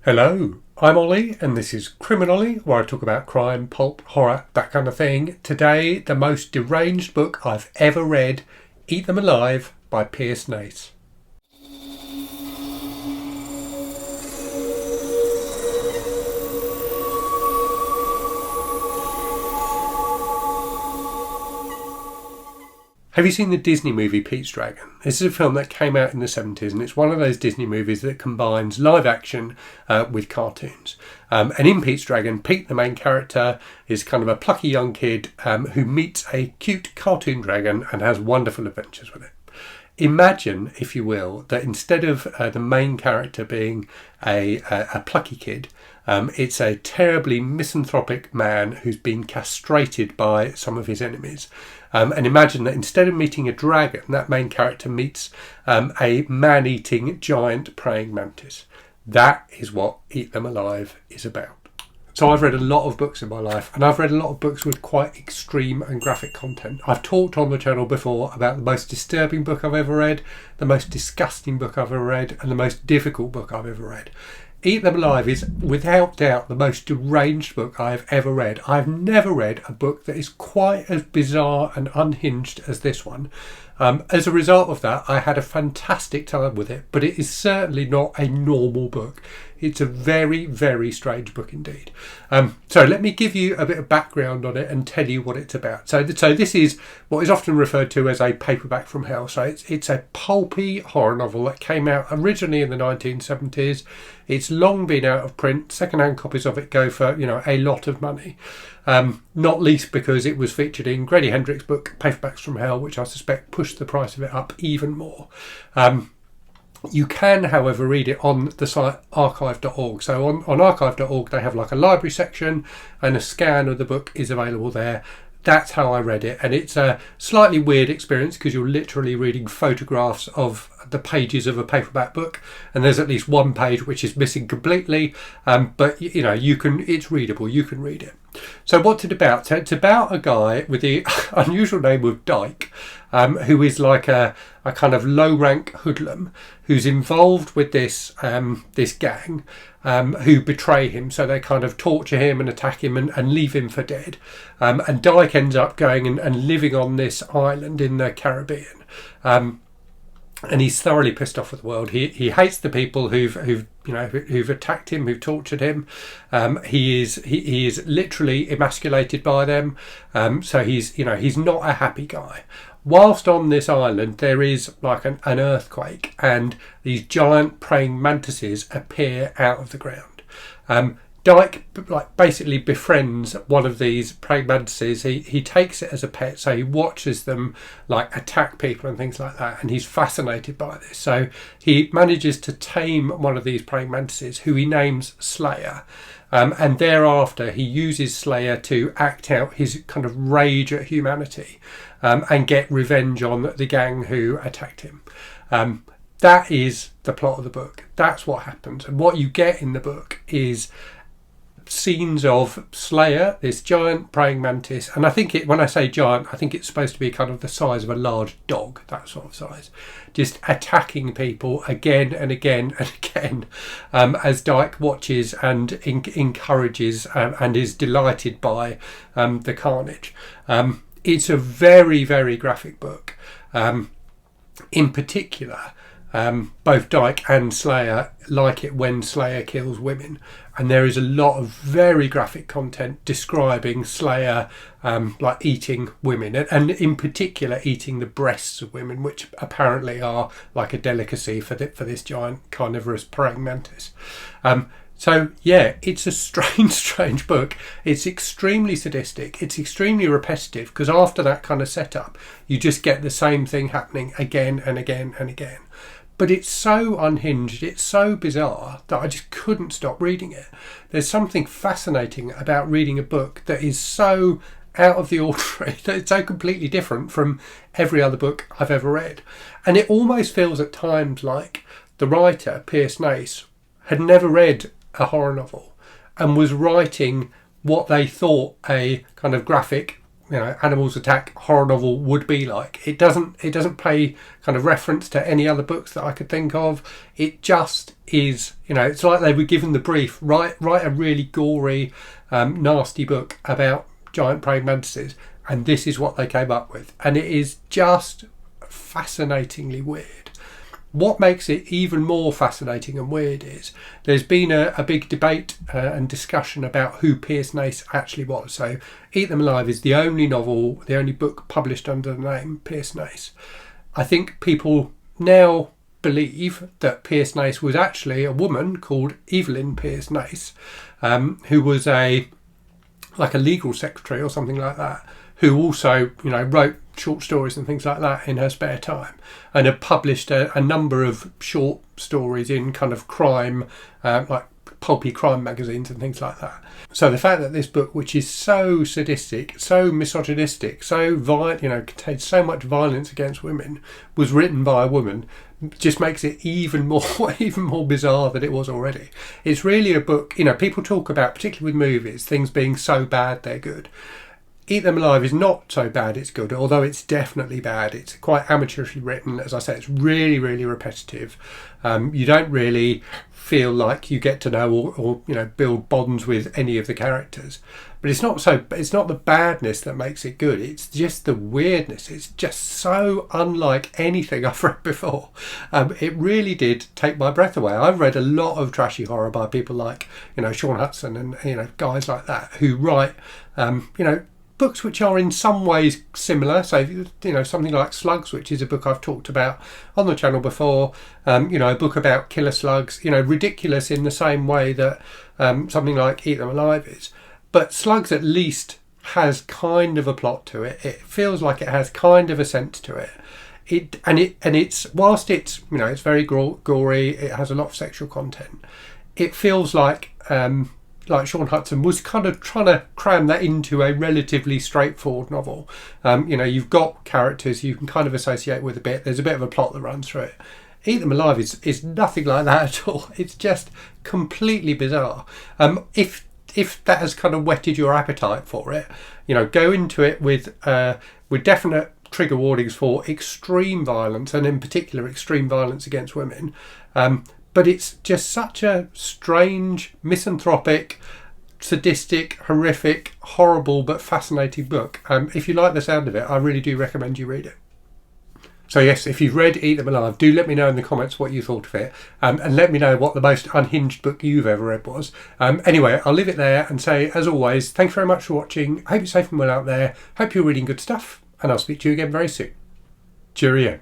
Hello, I'm Ollie and this is Criminally, where I talk about crime, pulp, horror, that kind of thing. Today, the most deranged book I've ever read, Eat Them Alive by Pierce Nace. Have you seen the Disney movie Pete's Dragon? This is a film that came out in the 70s and it's one of those Disney movies that combines live action with cartoons. And in Pete's Dragon, Pete, the main character, is kind of a plucky young kid who meets a cute cartoon dragon and has wonderful adventures with it. Imagine, if you will, that instead of the main character being a plucky kid, it's a terribly misanthropic man who's been castrated by some of his enemies. And imagine that instead of meeting a dragon, that main character meets a man-eating giant praying mantis. That is what Eat Them Alive is about. So I've read a lot of books in my life, and I've read a lot of books with quite extreme and graphic content. I've talked on the channel before about the most disturbing book I've ever read, the most disgusting book I've ever read, and the most difficult book I've ever read. Eat Them Alive is without doubt the most deranged book I've ever read. I've never read a book that is quite as bizarre and unhinged as this one. As a result of that, I had a fantastic time with it, but it is certainly not a normal book. It's a very, very strange book indeed. So let me give you a bit of background on it and tell you what it's about. So this is what is often referred to as a paperback from hell. So it's a pulpy horror novel that came out originally in the 1970s. It's long been out of print. Second-hand copies of it go for, a lot of money. Not least because it was featured in Grady Hendrix's book, Paperbacks from Hell, which I suspect pushed the price of it up even more. You can, however, read it on the site archive.org. So on archive.org, they have like a library section and a scan of the book is available there. That's how I read it. And it's a slightly weird experience because you're literally reading photographs of the pages of a paperback book. And there's at least one page which is missing completely. But, it's readable. You can read it. So what's it about? So it's about a guy with the unusual name of Dyke, who is like a kind of low-rank hoodlum who's involved with this gang who betray him. So they kind of torture him and attack him and leave him for dead. And Dyke ends up going and living on this island in the Caribbean. And he's thoroughly pissed off with the world. He hates the people who've attacked him, who've tortured him. He is literally emasculated by them. So he's not a happy guy. Whilst on this island, there is like an earthquake, and these giant praying mantises appear out of the ground. Dyke basically befriends one of these praying mantises. He takes it as a pet, so he watches them attack people and things like that, and he's fascinated by this. So he manages to tame one of these praying mantises, who he names Slayer. And thereafter, he uses Slayer to act out his kind of rage at humanity and get revenge on the gang who attacked him. That is the plot of the book. That's what happens. And what you get in the book is scenes of Slayer, this giant praying mantis, and I think when I say giant, I think it's supposed to be kind of the size of a large dog, that sort of size, just attacking people again and again and again, as Dyke watches and encourages and is delighted by the carnage. It's a very, very graphic book. In particular, both Dyke and Slayer like it when Slayer kills women, and there is a lot of very graphic content describing Slayer eating women, and in particular eating the breasts of women, which apparently are like a delicacy for this giant carnivorous praying mantis. So yeah, it's a strange book. It's extremely sadistic. It's extremely repetitive because after that kind of setup, you just get the same thing happening again and again and again. But it's so unhinged, it's so bizarre that I just couldn't stop reading it. There's something fascinating about reading a book that is so out of the ordinary, that it's so completely different from every other book I've ever read. And it almost feels at times like the writer, Pierce Nace, had never read a horror novel and was writing what they thought a kind of graphic animals attack horror novel would be like. It doesn't pay kind of reference to any other books that I could think of. It just is, it's like they were given the brief, write a really gory, nasty book about giant praying mantises, and this is what they came up with, and it is just fascinatingly weird. What makes it even more fascinating and weird is there's been a big debate and discussion about who Pierce Nace actually was. So Eat Them Alive is the only novel, the only book published under the name Pierce Nace. I think people now believe that Pierce Nace was actually a woman called Evelyn Pierce Nace, who was like a legal secretary or something like that, who also, wrote short stories and things like that in her spare time, and had published a number of short stories in kind of crime, like pulpy crime magazines and things like that. So the fact that this book, which is so sadistic, so misogynistic, so violent, contains so much violence against women, was written by a woman, just makes it even more bizarre than it was already. It's really a book, people talk about, particularly with movies, things being so bad they're good. Eat Them Alive is not so bad it's good, although it's definitely bad. It's quite amateurishly written. As I say, it's really, really repetitive. You don't really feel like you get to know or build bonds with any of the characters. But it's not the badness that makes it good. It's just the weirdness. It's just so unlike anything I've read before. It really did take my breath away. I've read a lot of trashy horror by people like, Sean Hudson and, guys like that who write, books which are in some ways similar. So, something like Slugs, which is a book I've talked about on the channel before, a book about killer slugs, ridiculous in the same way that something like Eat Them Alive is. But Slugs at least has kind of a plot to it. It feels like it has kind of a sense to it. It's whilst it's, it's very gory, it has a lot of sexual content. It feels like Sean Hudson was kind of trying to cram that into a relatively straightforward novel. You've got characters you can kind of associate with a bit. There's a bit of a plot that runs through it. Eat Them Alive is nothing like that at all. It's just completely bizarre. If that has kind of whetted your appetite for it, go into it with definite trigger warnings for extreme violence, and in particular extreme violence against women. But it's just such a strange, misanthropic, sadistic, horrific, horrible but fascinating book. If you like the sound of it, I really do recommend you read it. So yes, if you've read Eat Them Alive, do let me know in the comments what you thought of it, and let me know what the most unhinged book you've ever read was. Anyway, I'll leave it there and say, as always, thanks very much for watching. Hope you're safe and well out there. Hope you're reading good stuff, and I'll speak to you again very soon. Cheerio.